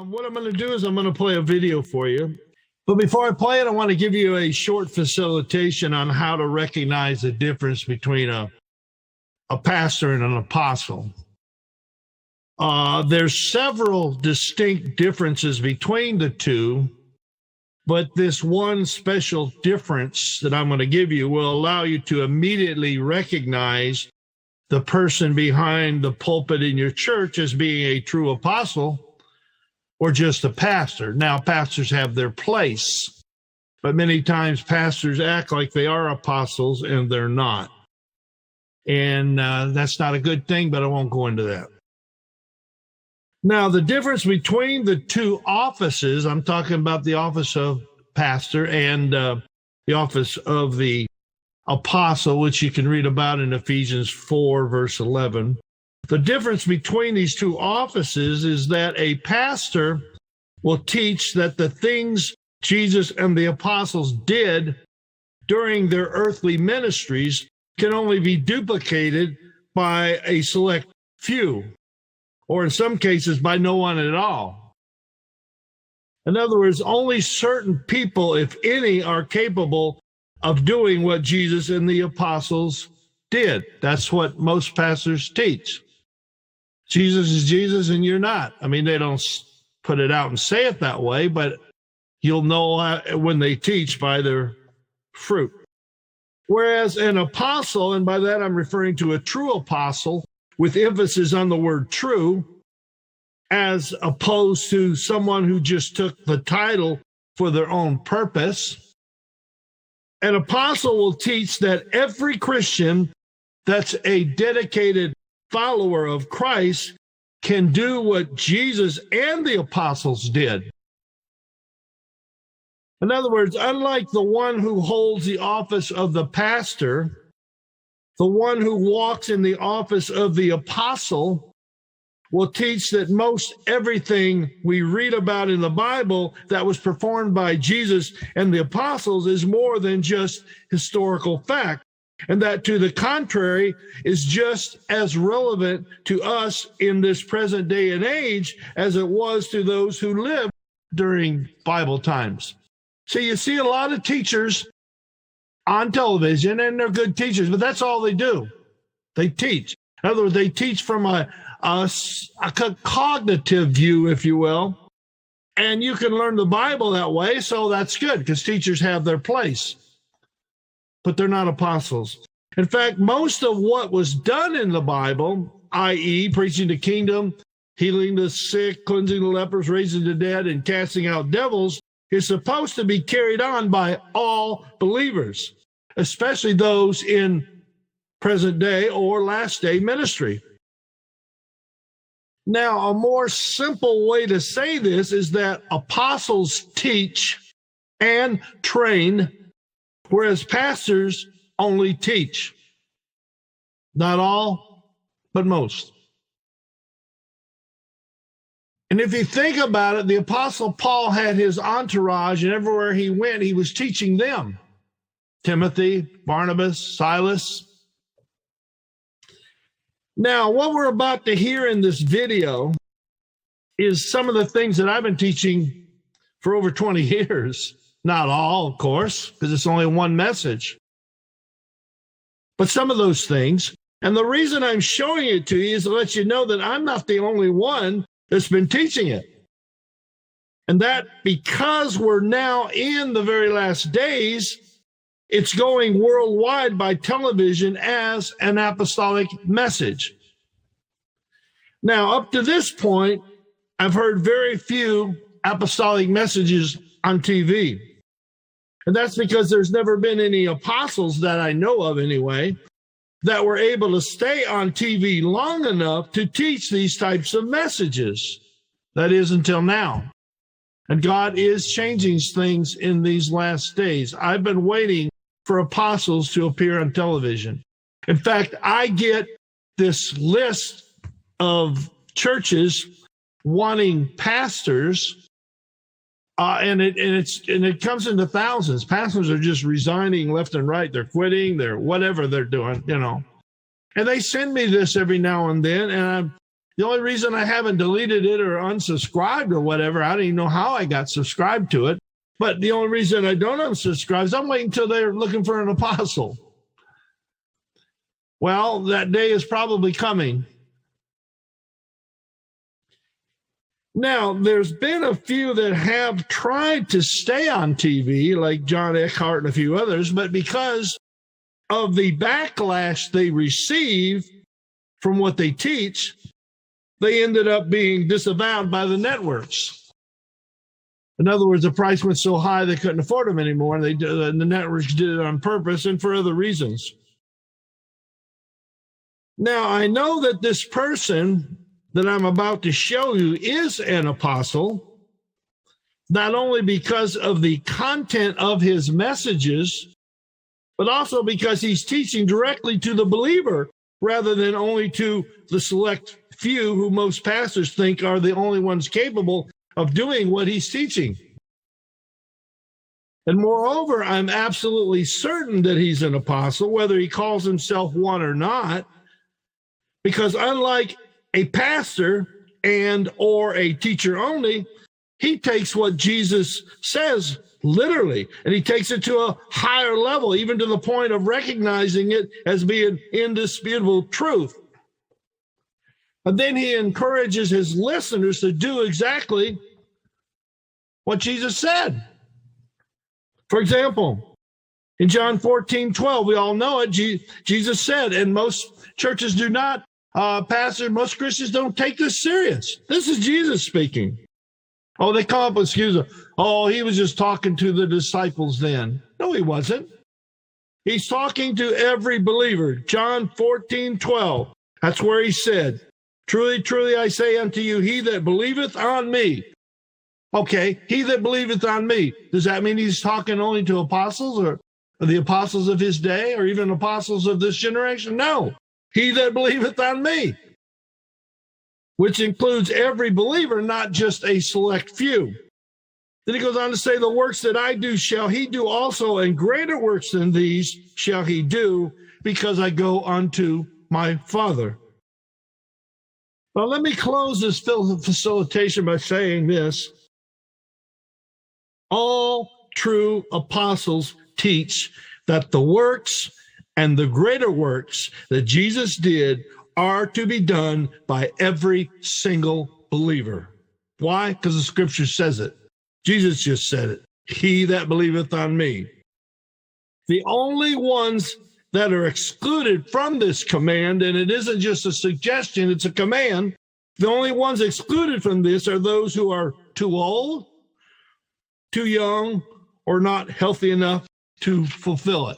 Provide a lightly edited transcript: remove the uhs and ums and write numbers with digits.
What I'm going to do is I'm going to play a video for you. But before I play it, I want to give you a short facilitation on how to recognize the difference between a pastor and an apostle. There's several distinct differences between the two, but this one special difference that I'm going to give you will allow you to immediately recognize the person behind the pulpit in your church as being a true apostle or just a pastor. Now, pastors have their place, but many times pastors act like they are apostles and they're not. And that's not a good thing, but I won't go into that. Now, the difference between the two offices, I'm talking about the office of pastor and the office of the apostle, which you can read about in Ephesians 4, verse 11. The difference between these two offices is that a pastor will teach that the things Jesus and the apostles did during their earthly ministries can only be duplicated by a select few, or in some cases by no one at all. In other words, only certain people, if any, are capable of doing what Jesus and the apostles did. That's what most pastors teach. Jesus is Jesus and you're not. I mean, they don't put it out and say it that way, but you'll know when they teach by their fruit. Whereas an apostle, and by that I'm referring to a true apostle with emphasis on the word true, as opposed to someone who just took the title for their own purpose. An apostle will teach that every Christian that's a dedicated follower of Christ can do what Jesus and the apostles did. In other words, unlike the one who holds the office of the pastor, the one who walks in the office of the apostle will teach that most everything we read about in the Bible that was performed by Jesus and the apostles is more than just historical fact, and that to the contrary is just as relevant to us in this present day and age as it was to those who lived during Bible times. So you see a lot of teachers on television, and they're good teachers, but that's all they do. They teach. In other words, they teach from a cognitive view, if you will, and you can learn the Bible that way, so that's good because teachers have their place, but they're not apostles. In fact, most of what was done in the Bible, i.e. preaching the kingdom, healing the sick, cleansing the lepers, raising the dead, and casting out devils, is supposed to be carried on by all believers, especially those in present day or last day ministry. Now, a more simple way to say this is that apostles teach and train, whereas pastors only teach. Not all, but most. And if you think about it, the Apostle Paul had his entourage, and everywhere he went, he was teaching them. Timothy, Barnabas, Silas. Now, what we're about to hear in this video is some of the things that I've been teaching for over 20 years. Not all, of course, because it's only one message. But some of those things. And the reason I'm showing it to you is to let you know that I'm not the only one that's been teaching it. And that because we're now in the very last days, it's going worldwide by television as an apostolic message. Now, up to this point, I've heard very few apostolic messages on TV. And that's because there's never been any apostles that I know of anyway, that were able to stay on TV long enough to teach these types of messages. That is until now. And God is changing things in these last days. I've been waiting for apostles to appear on television. In fact, I get this list of churches wanting pastors, and it comes into thousands. Pastors are just resigning left and right. They're quitting. They're whatever they're doing, you know. And they send me this every now and then, and The only reason I haven't deleted it or unsubscribed or whatever, I don't even know how I got subscribed to it. But the only reason I don't unsubscribe is I'm waiting until they're looking for an apostle. Well, that day is probably coming. Now, there's been a few that have tried to stay on TV, like John Eckhart and a few others, but because of the backlash they receive from what they teach, they ended up being disavowed by the networks. In other words, the price went so high they couldn't afford them anymore, and the networks did it on purpose and for other reasons. Now, I know that this person that I'm about to show you is an apostle, not only because of the content of his messages, but also because he's teaching directly to the believer rather than only to the select few who most pastors think are the only ones capable of doing what he's teaching. And moreover, I'm absolutely certain that he's an apostle, whether he calls himself one or not, because unlike a pastor and or a teacher only, he takes what Jesus says literally, and he takes it to a higher level, even to the point of recognizing it as being indisputable truth. And then he encourages his listeners to do exactly what Jesus said. For example, in John 14:12, we all know it, Jesus said, and most churches do not, most Christians don't take this serious. This is Jesus speaking. Oh, they come up with excuses. Oh, he was just talking to the disciples then. No, he wasn't. He's talking to every believer. John 14:12. That's where he said, truly, truly, I say unto you, he that believeth on me. Okay, he that believeth on me. Does that mean he's talking only to apostles or the apostles of his day or even apostles of this generation? No, he that believeth on me, which includes every believer, not just a select few. Then he goes on to say, the works that I do shall he do also, and greater works than these shall he do, because I go unto my Father. Well, let me close this facilitation by saying this. All true apostles teach that the works and the greater works that Jesus did are to be done by every single believer. Why? Because the scripture says it. Jesus just said it. He that believeth on me. The only ones that are excluded from this command, and it isn't just a suggestion, it's a command. The only ones excluded from this are those who are too old, too young, or not healthy enough to fulfill it.